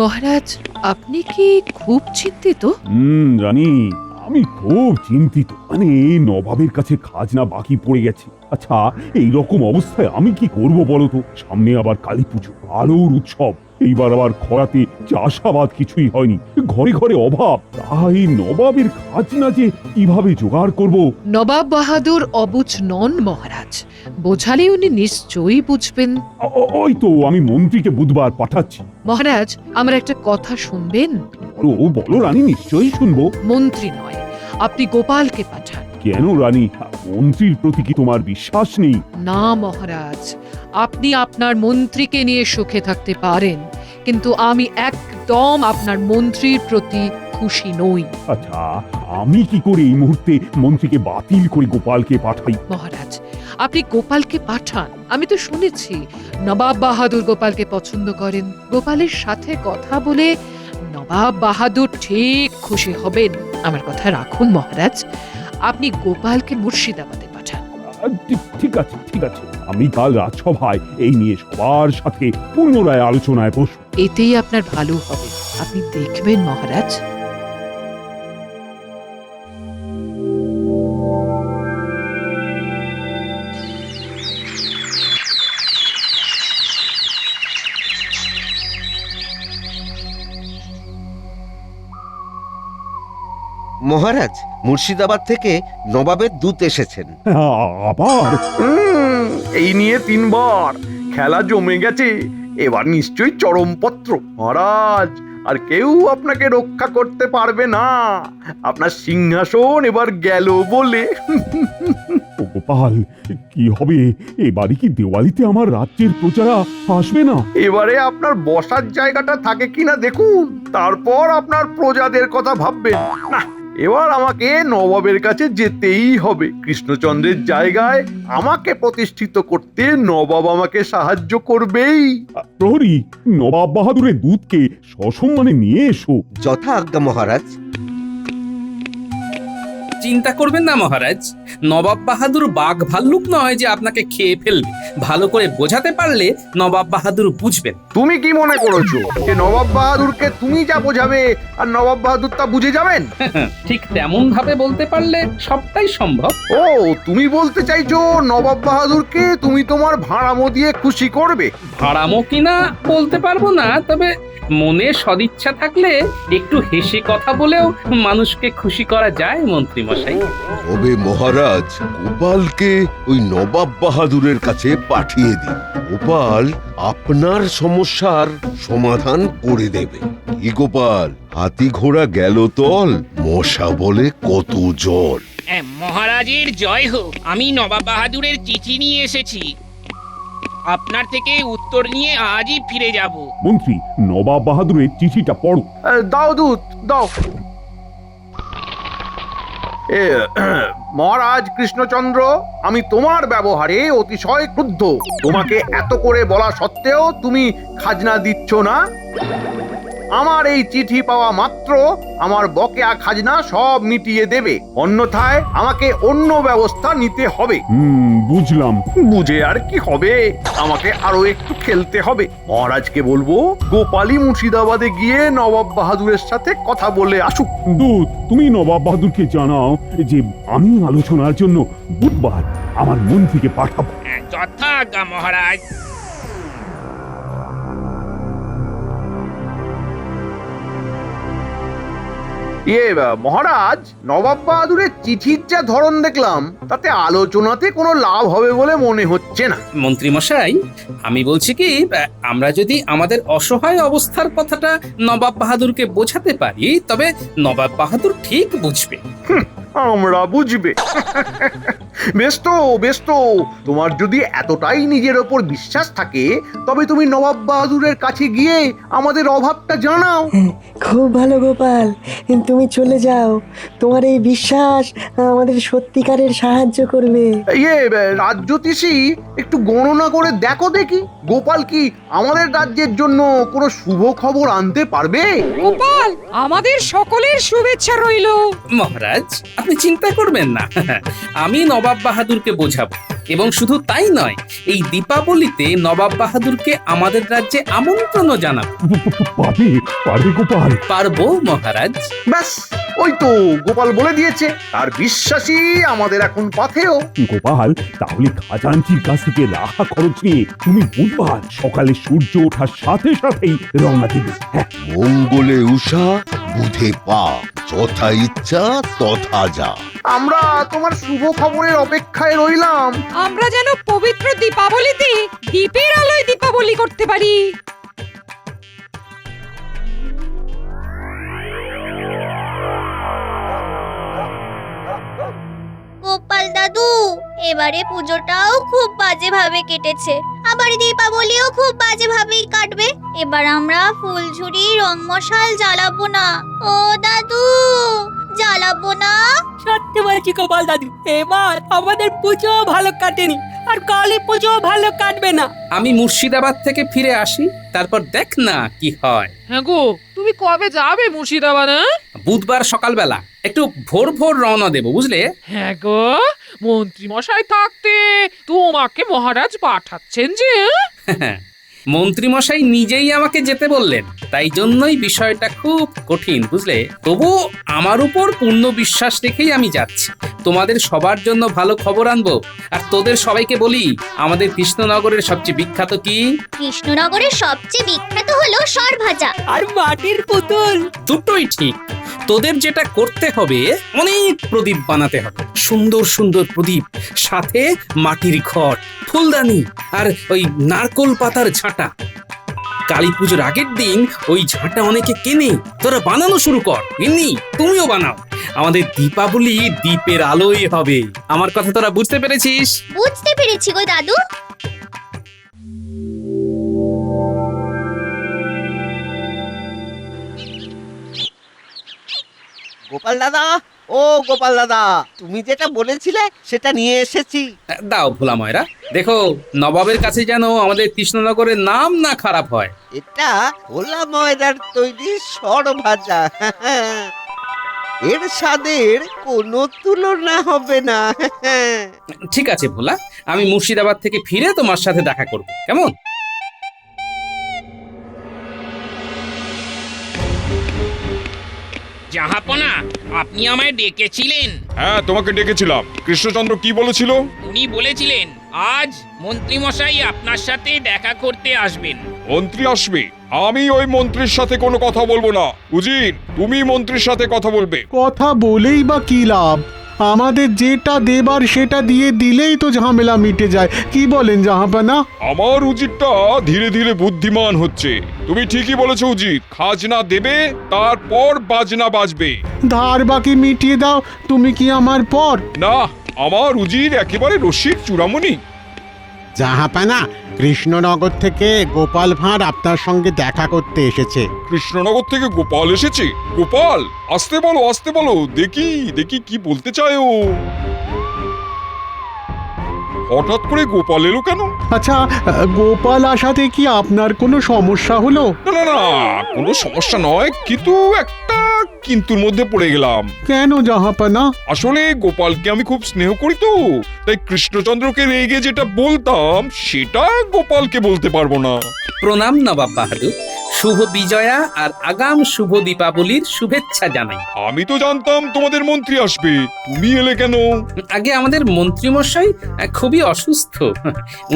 মহারাজ, আপনি কি খুব চিন্তিত? রানী, আমি খুব চিন্তিত। মানে নবাবের কাছে খাজনা বাকি পড়ে গেছে। আচ্ছা, এই রকম অবস্থায় আমি কি করব বলো তো? সামনে আবার কালী পুজো, আলোর উৎসব। এইবার আবার খরাতে চাষাবাদ কিছুই হয়নি, ঘরে ঘরে অভাব। তাই নবাবের খাজনা যে কিভাবে জোগাড় করব? নবাব বাহাদুর অবুঝ নন মহারাজ, বোঝালে উনি নিশ্চয়ই বুঝবেন। ওই তো, আমি মন্ত্রীকে বুধবার পাঠাচ্ছি। মহারাজ, আমার একটা কথা শুনবেন? বলো বলো রানী, নিশ্চয়ই শুনবো। মন্ত্রী নয়, আপনি গোপালকে পাঠান। কেন রানী, মন্ত্রীর প্রতি কি তোমার বিশ্বাস নেই? না মহারাজ, আপনি আপনার মন্ত্রীকে নিয়ে সুখে থাকতে পারেন, কিন্তু আমি একদম আপনার মন্ত্রীর প্রতি খুশি নই। আচ্ছা, আমি কি করে এই মুহূর্তে মন্ত্রীকে বাতিল করে গোপালকে পাঠাই? মহারাজ, আপনি গোপালকে পাঠান। আমি তো শুনেছি নবাব বাহাদুর গোপালকে পছন্দ করেন। গোপালের সাথে কথা বলে নবাব বাহাদুর ঠিক খুশি হবেন। আমার কথা রাখুন মহারাজ, আপনি গোপালকে মুর্শিদাবাদে পাঠান। ঠিক আছে, ঠিক আছে। আমি কাল রাজসভায় এই নিয়ে সবার সাথে পুনরায় আলোচনায় বসব। এতেই আপনার ভালো হবে, আপনি দেখবেন মহারাজ। মহারাজ, মুর্শিদাবাদ থেকে নবাবের দূত এসেছেন। আবার এই নিয়ে 3বার খেলা জমে গেছে। এবার নিশ্চয়ই চরমপত্র। মহারাজ, আর কেউ আপনাকে রক্ষা করতে পারবে না। আপনার সিংহাসন এবার গেল বলে। ও গোপাল, কি হবে? এবারে কি দেওয়ালিতে আমার রাজ্যের প্রজারা আসবে না? এবারে আপনার বসার জায়গাটা থাকে কিনা দেখুন, তারপর আপনার প্রজাদের কথা ভাববেন। না, এবার আমাকে নবাবের কাছে যেতেই হবে। কৃষ্ণচন্দ্রের জায়গায় আমাকে প্রতিষ্ঠিত করতে নবাব আমাকে সাহায্য করবেই। প্রহরী, নবাব বাহাদুরের দূতকে সসম্মানে নিয়ে এসো। যথা আজ্ঞা মহারাজ। চিন্তা করবেন না মহারাজ, নবাব বাহাদুর বাঘ ভাল্লুক নয় যে আপনাকে খেয়ে ফেলবে। ভালো করে বোঝাতে পারলে নবাব বাহাদুর বুঝবেন। তুমি কি মনে করেছো যে নবাব বাহাদুরকে তুমি যা বোঝাবে আর নবাব বাহাদুর তা বুঝে যাবেন? ঠিক তেমন ভাবে বলতে পারলে সবটাই সম্ভব। ও, তুমি বলতে চাইছো নবাব বাহাদুরকে তুমি তোমার ভাড়ামো দিয়ে খুশি করবে? ভাড়ামো কিনা বলতে পারবো না, তবে মনে সদিচ্ছা থাকলে একটু হেসে কথা বলেও মানুষকে খুশি করা যায় মন্ত্রী মশাই। তবে মহারাজ, গোপালকে ওই নবাব বাহাদুরের কাছে পাঠিয়ে দিন। গোপাল আপনার সমস্যার সমাধান করে দেবে। কি গোপাল, হাতি ঘোড়া গেল তল, মশা বলে কত জল। মহারাজের জয় হোক। আমি নবাব বাহাদুরের চিঠি নিয়ে এসেছি। আপনার থেকে উত্তর নিয়ে আজই ফিরে যাব। মন্ত্রী, নবাব বাহাদুরের চিঠিটা পড়ো। দাও দূত, দাও। মহারাজ কৃষ্ণচন্দ্র, আমি তোমার ব্যবহারে অতিশয় ক্রুদ্ধ। তোমাকে এত করে বলা সত্ত্বেও তুমি খাজনা দিচ্ছ না। আমার এই চিঠি পাওয়া মাত্র আমার বকেয়া খাজনা সব মিটিয়ে দেবে, অন্যথায় আমাকে অন্য ব্যবস্থা নিতে হবে। বুঝলাম। বুঝে আর কি হবে, আমাকে আরো একটু খেলতে হবে। মহারাজকে বলবো গোপালী মুর্শিদাবাদে গিয়ে নবাব বাহাদুরের সাথে কথা বলে আসুক। দূত, তুমি নবাব বাহাদুরকে জানাও যে আমি আলোচনার জন্য বুধবার আমার মন্ত্রীকে পাঠাবো। যথা আজ্ঞা মহারাজ। মহারাজ, নবাব বাহাদুরের চিঠির যা ধরন দেখলাম, তাতে আলোচনাতে কোনো লাভ হবে বলে মনে হচ্ছে না। মন্ত্রী মশাই, আমি বলছি কি, আমরা যদি আমাদের অসহায় অবস্থার কথাটা নবাব বাহাদুরকে বোঝাতে পারি, তবে নবাব বাহাদুর ঠিক বুঝবে। আমরা বুঝবে? বেশ তো, বেশ তো। তোমার যদি এতটাই নিজের ওপর বিশ্বাস থাকে, তবে তুমি নবাব বাহাদুরের কাছে গিয়ে আমাদের অভাবটা জানাও। খুব ভালো গোপাল, তুমি চলে যাও। তোমার এই বিশ্বাস আমাদের সত্যিকারের সাহায্য করবে। রাজ্যতীষী, একটু গণনা করে দেখো দেখি, গোপাল কি আমাদের রাজ্যের জন্য কোনো শুভ খবর আনতে পারবে? গোপাল, আমাদের সকলের শুভেচ্ছা রইল। মহারাজ, আপনি চিন্তা করবেন না, আমি নবাব বাহাদুরকে বোঝাবো। এবং শুধু তাই নয়, এই দীপাবলিতে নবাব বাহাদুরকে আমাদের রাজ্যে আমন্ত্রণও জানাবো। পারবে পারবে গোপাল? পারবো মহারাজ। ব্যাস, ওই তো গোপাল বলে দিয়েছে, তার বিশ্বাসী আমাদের এখন পথেও। গোপাল, তাহলে খাজাঞ্চির কাছ থেকে রাখা খরচ নিয়ে তুমি বুধবার সকালে সূর্য ওঠার সাথে সাথেই রওনা দিবে। হ্যাঁ, মঙ্গলে উষা বুধে পা, যথা ইচ্ছা তথা যা। আমরা তোমার শুভ খবরের অপেক্ষায় রইলাম। আমরা যেন পবিত্র দীপাবলিতে দীপের আলোয় দীপাবলি করতে পারি। গোপাল দাদু, এবারে পুজোটাও খুব বাজে ভাবে কেটেছে, আবার দীপাবলিও খুব বাজে ভাবেই কাটবে। এবার আমরা ফুলঝুরি রং মশাল জ্বালাবো না। ও দাদু, জ্বালাবো না? সত্যি বলছি গোপাল দাদু, এবার আমাদের পুজো ভালো কাটেনি, আর কালী পুজো ভালো কাটবে না। আমি মুর্শিদাবাদ থেকে ফিরে আসি, তারপর দেখ না কি হয়। হ্যাঁ গো, তুমি কবে যাবে মুর্শিদাবাদ? বুধবার সকালবেলা একটু ভোর ভোর রওনা দেবো, বুঝলে? হ্যাঁ গো, মন্ত্রী মশাই থাকতে তোমাকে মহারাজ পাঠাচ্ছেন যে? মন্ত্রী মশাই নিজেই আমাকে যেতে বললেন, তাই জন্যই বিষয়টা খুব কঠিন, বুঝলে? তবু আমার উপর পূর্ণ বিশ্বাস রেখেই আমি যাচ্ছি। তোমাদের সবার জন্য ভালো খবর আনবো। আর তোদের সবাইকে বলি, আমাদের কৃষ্ণনগরের সবচেয়ে বিখ্যাত কি? কৃষ্ণনগরের সবচেয়ে বিখ্যাত হলো সরভাজা আর মাটির পুতুল। দুটোই ঠিক। তোদের যেটা করতে হবে, অনেক প্রদীপ বানাতে হবে, সুন্দর সুন্দর প্রদীপ, সাথে মাটির ঘট, ফুলদানি আর ওই নারকোল পাতার ঝাঁটা। কালী পুজোর আগের দিন ওই ঝাঁটা অনেকে কেনে, তোরা বানানো শুরু কর। এমনি তুমিও বানাও। আমাদের দীপাবলি দীপের আলোয় হবে। আমার কথা তোরা বুঝতে পেরেছিস? বুঝতে পেরেছি গো দাদু। গোপাল দাদা, ও গোপাল দাদা, তুমি যেটা বলেছিলে সেটা নিয়ে এসেছি। দাও ভোলা ময়রা, দেখো নবাবের কাছে যেন আমাদের কৃষ্ণনগরের নাম না খারাপ হয়। এটা ভোলা ময়দার তৈরি সরভাজা। এর স্বাদের কোনো তুলনা হবে না। ঠিক আছে ভোলা, আমি মুর্শিদাবাদ থেকে ফিরে তোমার সাথে দেখা করব, কেমন? জাহাপনা, আপনি আমায় ডেকেছিলেন? হ্যাঁ, তোমাকে ডেকেছিলাম। কৃষ্ণচন্দ্র কি বলেছিল? উনি বলেছিলেন আজ মন্ত্রী মশাই আপনার সাথে দেখা করতে আসবেন। মন্ত্রী আসবে? আমি ওই মন্ত্রীর সাথে কোনো কথা বলবো না। উজির, তুমি মন্ত্রীর সাথে কথা বলবে। কথা বলেই বা কি লাভ? আমাদের যেটা দেবার সেটা দিয়ে দিলেই তো ঝামেলা মিটে যায়। কি বলেন জাহাপানা? আমার উজিরটা ধীরে ধীরে বুদ্ধিমান হচ্ছে। তুমি ঠিকই বলেছো উজির, খাজনা দেবে, তারপর বাজনা বাজবে। ধার বাকি মিটিয়ে দাও, তুমি কি আমার পর? না, আমার উজির একেবারে রসিক চূড়ামণি। জাহাপানা, কৃষ্ণনগর থেকে গোপাল ভাঁড় আপনার সঙ্গে দেখা করতে এসেছে। কৃষ্ণনগর থেকে গোপাল এসেছে? গোপাল, আসতে বলো, আসতে বলো, দেখি দেখি কি বলতে চায় ও। হঠাৎ করে গোপাল এলো কেন? আচ্ছা, গোপাল আসাতে কি আপনার কোনো সমস্যা হলো? না না না, কোনো সমস্যা নয়, কিন্তু একটা কিন্তুর মধ্যে পড়ে গেলাম। কেন জাহাপানা? আসলে গোপালকে আমি খুব স্নেহ করি তো, তাই কৃষ্ণচন্দ্রকে রেগে যেটা বলতাম সেটা গোপালকে বলতে পারবো না। প্রণাম নবাব বাহাদুর, শুভ বিজয়া আর আগাম শুভ দীপাবলির শুভেচ্ছা জানাই। আমি তো জানতাম তোমাদের মন্ত্রী আসবে, তুমি এলে কেন? আগে আমাদের মন্ত্রী মশাই খুবই অসুস্থ,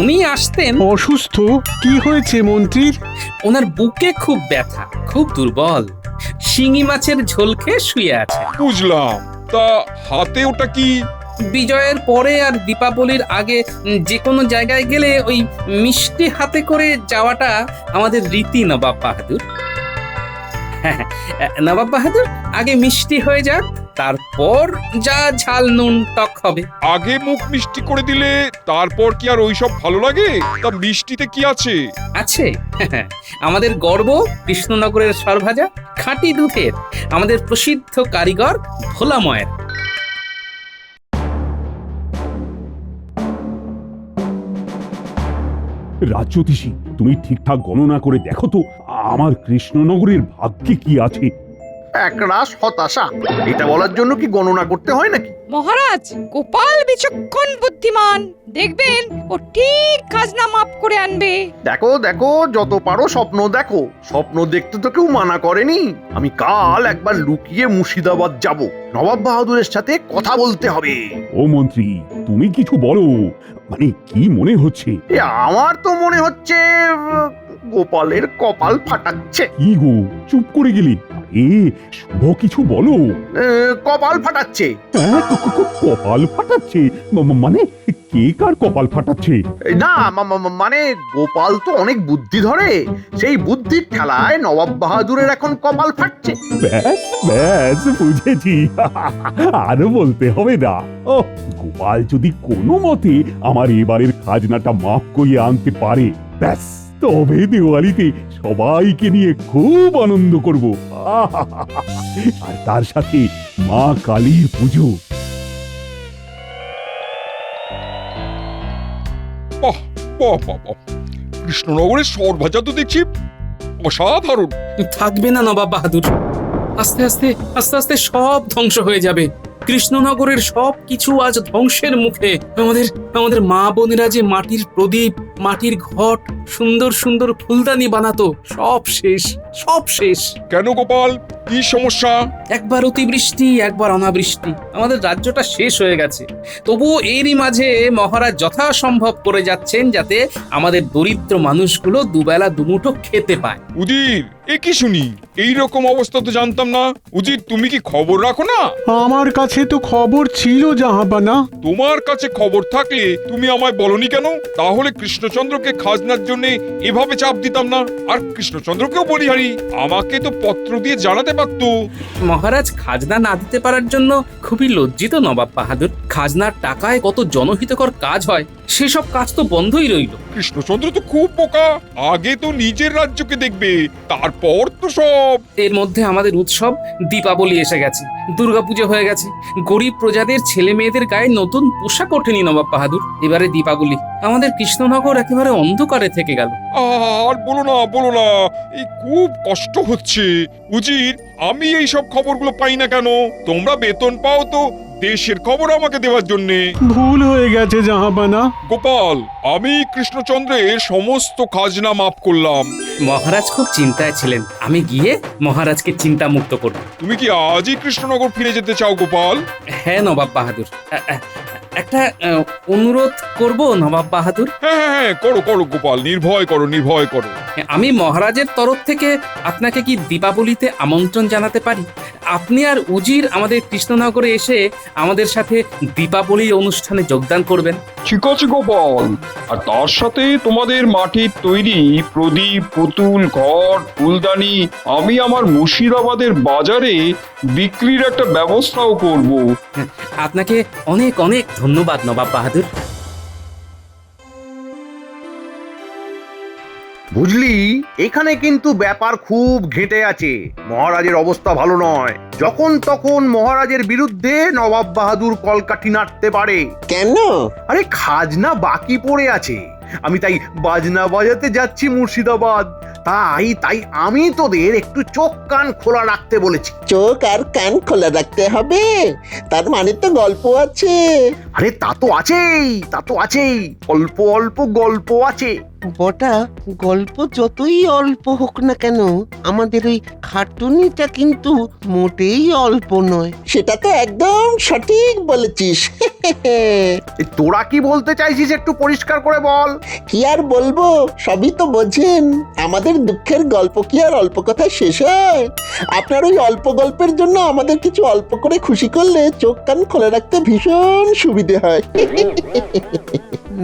উনি আসতেন। অসুস্থ? কি হয়েছে মন্ত্রীর? ওনার বুকে খুব ব্যথা, খুব দুর্বল, শিঙি মাছের ঝোল খেয়ে শুয়ে আছে। বুঝলাম, তা হাতে ওটা কি? বিজয়ের পরে আর দীপাবলির আগে যে কোনো জায়গায় গেলে ওই মিষ্টি হাতে করে যাওয়াটা আমাদের রীতি নবাব বাহাদুর। নবাব বাহাদুর, আগে মিষ্টি হয়ে যাক, তারপর যা ঝাল নুন টক হবে। আগে মুখ মিষ্টি করে দিলে তারপর কি আর ওইসব ভালো লাগে? তা মিষ্টিতে কি আছে? আছে আমাদের গর্ব কৃষ্ণনগরের সরভাজা, খাঁটি দুধের, আমাদের প্রসিদ্ধ কারিগর ভোলা ময়ের। রাজ্যতীষী, তুমি ঠিকঠাক গণনা করে দেখো তো আমার কৃষ্ণনগরের ভাগ্যে কি আছে। একরাশ হতাশা। এটা বলার জন্য কি গণনা করতে হয় নাকি? মহারাজ, গোপাল বিচক্ষণ বুদ্ধিমান, দেখবেন ও ঠিক খাজনা মাপ করে আনবে। দেখো দেখো, যত পারো স্বপ্ন দেখো। স্বপ্ন দেখতে তো কেউ মানা করেনি। আমি কাল একবার লুকিয়ে মুর্শিদাবাদ যাব, নবাব বাহাদুরের সাথে কথা বলতে হবে। ও মন্ত্রী, তুমি কিছু বলো, মানে কি মনে হচ্ছে? আমার তো মনে হচ্ছে গোপালের কপাল ফাটাচ্ছে। কি গো, চুপ করে গেলি? শুভ কিছু বলো। কপাল ফাটাচ্ছে। হ্যাঁ, কপাল ফাটাচ্ছে? মানে কে কার কপাল ফাটাচ্ছে? না, মানে গোপাল তো অনেক বুদ্ধি ধরে, সেই বুদ্ধির ঠেলায় নবাব বাহাদুরের এখন কপাল ফাটছে। ব্যাস ব্যাস, বুঝেছি। আরো বলতে হবে না। ও, গোপাল যদি কোনো মতে আমার এবারের খাজনাটা মাফ করিয়ে আনতে পারে, ব্যাস, তবে দিওয়ালিতে সবাইকে নিয়ে খুব আনন্দ করব। আর তার সাথে মা কালীর পুজো। বাহ বাহ বাহ বাহ, কৃষ্ণনগরের সর ভাজা তো দেখছি অসাধারণ। থাকবে না নবাব বাহাদুর, আস্তে আস্তে আস্তে আস্তে সব ধ্বংস হয়ে যাবে। কৃষ্ণনগরের সব কিছু আজ ধ্বংসের মুখে। আমাদের আমাদের মা বোনেরা যে মাটির প্রদীপ, মাটির ঘট, সুন্দর সুন্দর ফুলদানি বানাতো, সব শেষ, সব শেষ। কেন গোপাল, কি সমস্যা? একবার অতিবৃষ্টি, একবার অনাবৃষ্টি, আমাদের রাজ্যটা শেষ হয়ে গেছে। তবুও এরই মাঝে মহারাজ যথাসম্ভব করে যাচ্ছেন যাতে আমাদের দরিদ্র মানুষগুলো দুবেলা দুমুঠো খেতে পায়। উজির, এ কি শুনি? এই রকম অবস্থা তো জানতাম না। উজির, তুমি কি খবর রাখো না? আমার কাছে তো খবর ছিল জাহাপানা। তোমার কাছে খবর থাকলে তুমি আমায় বলনি কেন? তাহলে কৃষ্ণচন্দ্রকে খাজনার জন্য এভাবে চাপ দিতাম না। আর কৃষ্ণচন্দ্রকেও বলিহারি আমাকে তো পত্র দিয়ে জানাতে পারতো। মহারাজ খাজনা না দিতে পারার জন্য খুবই লজ্জিত নবাব বাহাদুর। খাজনার টাকায় কত জনহিতকর কাজ হয়, সেসব কাজ তো বন্ধই রইল। কৃষ্ণচন্দ্র তো খুব বোকা, আগে তো নিজের রাজ্যকে দেখবে, তারপর তো সব। এর মধ্যে আমাদের উৎসব দীপাবলি এসে গেছে, দুর্গাপুজো হয়ে গেছে, গরিব প্রজাদের ছেলে মেয়েদের গায়ে নতুন পোশাক ওঠেনি নবাব বাহাদুর। এবারে দীপাবলি, আমাদের কৃষ্ণনগর একেবারে অন্ধকারে থেকে গেল। আর বলো না বলো না, এই খুব কষ্ট হচ্ছে। উজির, আমি এই সব খবরগুলো পাই না কেন? তোমরা বেতন পাও তো দেশের খবর আমাকে দেওয়ার জন্য। ভুল হয়ে গেছে জাহাপানা। গোপাল, আমি কৃষ্ণচন্দ্রের সমস্ত খাজনা মাফ করলাম। মহারাজ খুব চিন্তায় ছিলেন, আমি গিয়ে মহারাজকে চিন্তা মুক্ত করব। তুমি কি আজই কৃষ্ণনগর ফিরে যেতে চাও গোপাল? হ্যাঁ নবাব বাহাদুর, একটা অনুরোধ করব নবাব বাহাদুর। হ্যাঁ হ্যাঁ হ্যাঁ, করো করো গোপাল, নির্ভয় করো নির্ভয় করো। আমি মহারাজের তরফ থেকে আপনাকে কি দীপাবলিতে আমন্ত্রণ জানাতে পারি? আপনি আর উজির আমাদের কৃষ্ণনগরে এসে আমাদের সাথে দীপাবলির অনুষ্ঠানে যোগদান করবেন। ঠিক আছে গোপাল, আর তার সাথে তোমাদের মাটির তৈরি প্রদীপ, পুতুল, ঘট, ফুলদানি আমি আমার মুর্শিদাবাদের বাজারে বিক্রির একটা ব্যবস্থাও করব। আপনাকে অনেক অনেক ধন্যবাদ নবাব বাহাদুর। বুঝলি, এখানে কিন্তু ব্যাপার খুব ঘেঁটে আছে। মহারাজের অবস্থা ভালো নয়। যখন তখন মহারাজের বিরুদ্ধে নবাব বাহাদুর কলকাঠি নাড়তে পারে। কেন? আরে খাজনা বাকি পড়ে আছে। আমি তাই বাজনা বাজাতে যাচ্ছি মুর্শিদাবাদ। তাই তাই আমি তোদের একটু চোখ কান খোলা রাখতে বলেছি। চোখ আর কান খোলা রাখতে হবে? তার মানে তো গল্প আছে। আরে তা তো আছেই, তা তো আছেই, অল্প অল্প গল্প আছে। বটা, গল্প যতই অল্প হোক না কেন, আমাদের ওই খাটুনিটা কিন্তু মোটেই অল্প নয়। সেটা তো একদম সঠিক বলেছিস। তোরা কি বলতে চাইছিস একটু পরিষ্কার করে বল। কি আর বলবো, সবই তো বোঝেন। আমাদের দুঃখের গল্প কি আর অল্প কথায় শেষ হয়? আপনার ওই অল্প গল্পের জন্য আমাদের কিছু অল্প করে খুশি করলে চোখ কান খোলা রাখতে ভীষণ সুবিধে হয়।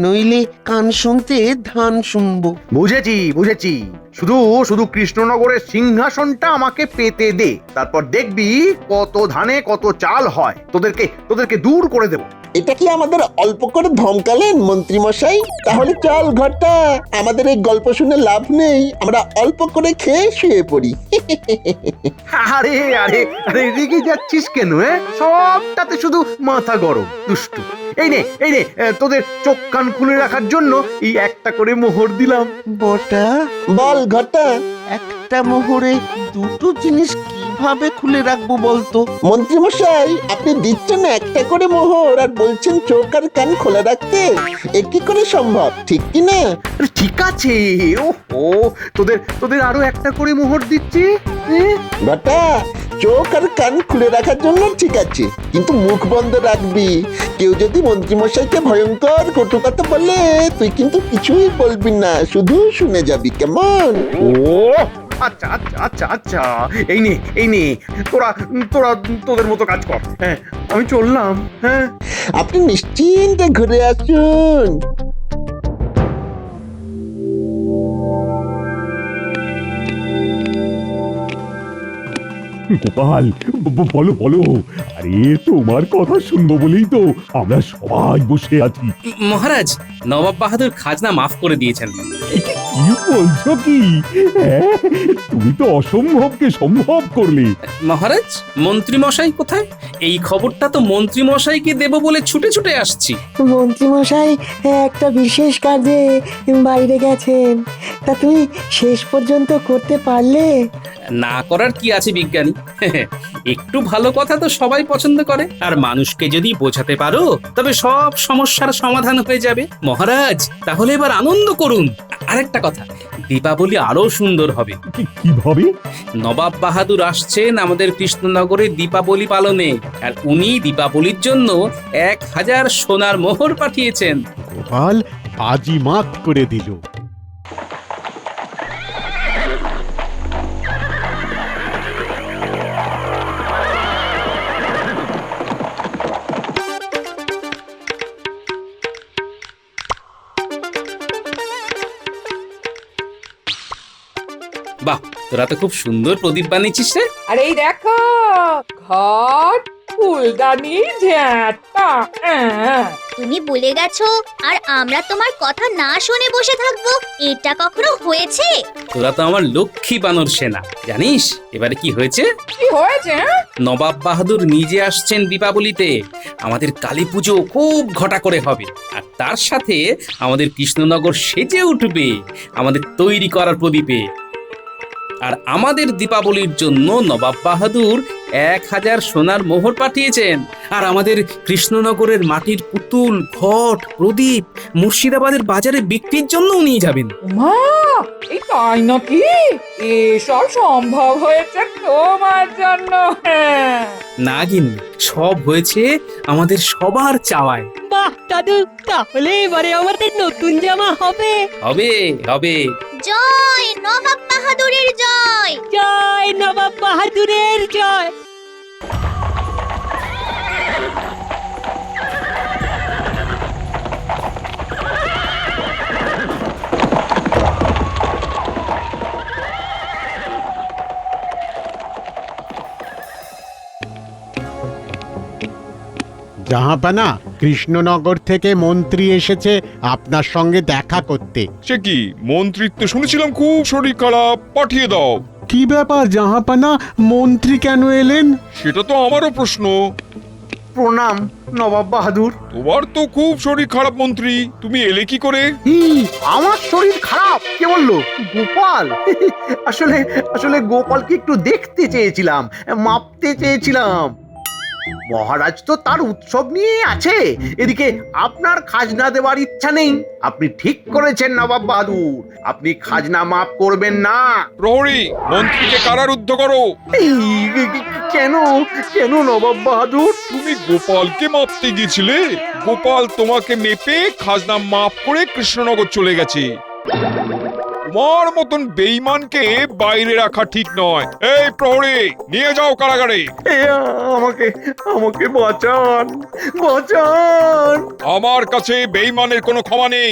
নইলে কান শুনতে ধান শুনবো। বুঝেছি বুঝেছি, শুধু শুধু কৃষ্ণনগরের সিংহাসনটা আমাকে পেতে দে, তারপর দেখবি কত ধানে কত চাল হয়। তোদেরকে দূর করে দেব। এটা কি আমাদের অল্প করে ধমকালেন মন্ত্রী মশাই? তাহলে চল ঘরটা, আমাদের এই গল্প শুনে লাভ নেই, আমরা অল্প করে খেয়ে শুয়ে পড়ি। আরে আরে আরে, রেগে যাচ্ছিস কেন? সবটাতে শুধু মাথা গরম, দুষ্টু। এই নে তোদের চোখ কান খুলে রাখার জন্য এই একটা করে মোহর দিলাম। বটা, বল ঘটা, একটা মোহরে দুটো জিনিস কি কিভাবে খুলে রাখবো বলতো? মন্ত্রীমশাই, আপনি দিচ্ছেন একটা করে মোহর আর বলছেন চোখ আর কান খোলা রাখতে। এ কি করে সম্ভব, ঠিক কি না? আরে ঠিক আছে, ও তোদের তোদের আরো একটা করে মোহর দিচ্ছি। বাটা, চোখ আর কান খুলে রাখার জন্য ঠিক আছে, কিন্তু মুখ বন্ধ রাখবি। কেউ যদি মন্ত্রীমশাইকে ভয়ঙ্কর কটু কথা বলে, তুই কিন্তু কিছুই বলবি না, শুধু শুনে যাবি, কেমন? ও আচ্ছা আচ্ছা আচ্ছা আচ্ছা, এই নে তোরা তোরা তোদের মতো কাজ কর। হ্যাঁ, আমি চললাম। হ্যাঁ, আপনি নিশ্চিন্তে ঘুরে আসুন। গোপাল, বলো বলো। আরে তোমার কথা শুনবো বলেই তো আমরা সবাই বসে আছি। মহারাজ, নবাব বাহাদুর খাজনা মাফ করে দিয়েছেন। কি বলছো কি? হ্যাঁ, তুমি তো অসম্ভবকে সম্ভব করলে। মহারাজ, মন্ত্রী মশাই কোথায়? এই খবরটা তো মন্ত্রী মশাইকে দেব বলে ছুটে ছুটে আসছি। মন্ত্রীমশাই একটা বিশেষ কাজে বাইরে গেছেন, তা তুমি শেষ পর্যন্ত করতে পারলে? না করার কি আছে বিজ্ঞানী? একটু ভালো কথা তো সবাই পছন্দ করে, আর মানুষকে যদি বোঝাতে পারো তবে সব সমস্যার সমাধান হয়ে যাবে। মহারাজ, তাহলে এবার আনন্দ করুন। আরেকটা কথা, দীপাবলি আরো সুন্দর হবে। কিভাবে? নবাব বাহাদুর আসছেন আমাদের কৃষ্ণনগরে দীপাবলি পালনে, আর উনি দীপাবলির জন্য 1000 সোনার মোহর পাঠিয়েছেন। গোপাল বাজি মাত করে দিল। বাহ, তোরা তো খুব সুন্দর প্রদীপ বানিয়েছিস রে। আর এই দেখো, ঘট, ফুলদানি, ঝাঁটা। তুমি বলে গেছো আর আমরা তোমার কথা না শুনে বসে থাকবো? এটা কখনো হয়েছে? তোরা তো আমার লক্ষ্মী বানর সেনা। জানিস এবারে কি হয়েছে? কি হয়েছে? নবাব বাহাদুর নিজে আসছেন দীপাবলিতে। আমাদের কালী পুজো খুব ঘটা করে হবে, আর তার সাথে আমাদের কৃষ্ণনগর সেজে উঠবে আমাদের তৈরি করার প্রদীপে। আর আমাদের দীপাবলির জন্য নবাব বাহাদুর 1000 সোনার মোহর পাঠিয়েছেন। আর আমাদের কৃষ্ণনগরের মাটির পুতুল, ঘট, প্রদীপ মুর্শিদাবাদের বাজারে বিক্রির জন্য নিয়ে যাবেন। মা, এই তাই নাকি? এসব সম্ভব হয়েছে তোমার জন্য? না গিন্নি, সব হয়েছে আমাদের সবার চাওয়ায়। বাহ দাদু, তাহলে এবারে আমাদের নতুন জামা হবে। হবে হবে। জয় নবাব বাহাদুরের জয়! জয় নবাব বাহাদুরের জয়! জাহাপানা, কৃষ্ণনগর থেকে মন্ত্রী এসেছে আপনার সঙ্গে দেখা করতে। সে কি মন্ত্রিত্ব শুনেছিলাম খুব শরীর খারাপ, পাঠিয়ে দাও। কি ব্যাপার জাহাপানা, মন্ত্রী কেন এলেন? সেটা তো আমারও প্রশ্ন। প্রণাম নবাব বাহাদুর। তোমার তো খুব শরীর খারাপ মন্ত্রী, তুমি এলে কি করে? আমার শরীর খারাপ? কে বললো? গোপাল। আসলে আসলে গোপালকে একটু দেখতে চেয়েছিলাম, মাপতে চেয়েছিলাম। মহারাজ তো তার উৎসব নিয়ে আছে, এদিকে আপনার খাজনা দেওয়ার ইচ্ছা নেই। আপনি ঠিক করেছেন নবাব বাহাদুর, আপনি খাজনা মাফ করবেন না। প্রহরী, মন্ত্রীকে কারারুদ্ধ করো। কেন কেন নবাব বাহাদুর? তুমি গোপালকে মাপতে গিয়েছিলে, গোপাল তোমাকে মেপে খাজনা মাফ করে কৃষ্ণনগর চলে গেছে। তোমার মতন বেঈমানকে বাইরে রাখা ঠিক নয়। এই প্রহরী, নিয়ে যাও কারাগারে। আমাকে আমাকে বাঁচান, বাঁচান। আমার কাছে বেঈমানের কোনো ক্ষমা নেই।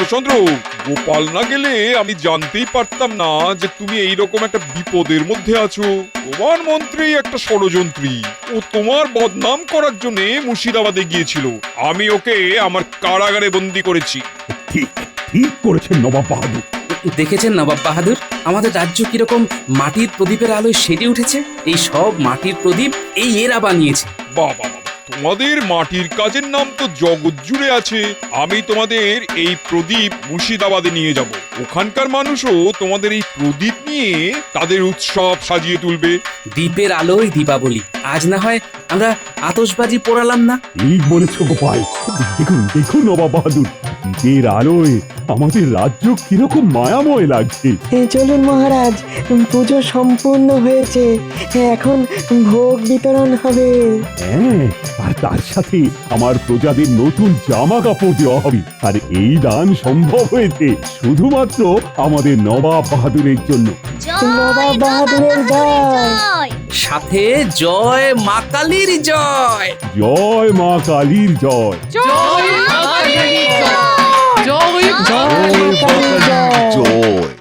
রামচন্দ্র, গোপাল না গেলে আমি জানতেই পারতাম না যে তুমি এইরকম একটা বিপদের মধ্যে আছো। তোমার মন্ত্রী একটা ষড়যন্ত্রী, ও তোমার বদনাম করার জন্য মুর্শিদাবাদে গিয়েছিল। আমি ওকে আমার কারাগারে বন্দি করেছি। ঠিক ঠিক করেছেন নবাব বাহাদুর। দেখেছেন নবাব বাহাদুর, আমাদের রাজ্য কিরকম মাটির প্রদীপের আলোয় সেজে উঠেছে। এই সব মাটির প্রদীপ এই এরা বানিয়েছে। বাবা, তোমাদের মাটির কাজের নাম তো জগৎ জুড়ে আছে। আমি তোমাদের এই প্রদীপ মুর্শিদাবাদে নিয়ে যাব। ওখানকার মানুষও তোমাদের এই প্রদীপ নিয়ে তাদের উৎসব সাজিয়ে তুলবে। দ্বীপের আলোয় দীপাবলি। আজ না হয় আমরা আতশবাজি পোড়ালাম না? ঠিক বলেছ গোপাল। দেখুন দেখুন নবাব বাহাদুর, দ্বীপের আলোয় আমাদের রাজ্য কিরকম মায়াময় লাগছে। চলুন মহারাজ, পুজো সম্পূর্ণ হয়েছে, এখন ভোগ বিতরণ হবে। হ্যাঁ, আর তার সাথে আমার প্রজাদের নতুন জামা কাপড় দেওয়া হবে। আর এই দান সম্ভব হয়েছে শুধুমাত্র আমাদের নবাব বাহাদুরের জন্য। নবাব বাহাদুরের জয়। সাথে জয় মা কালীর জয়। জয় মা কালীর জয়। জয় মা কালীর জয়। জয় জয় মা কালীর জয়। জয়।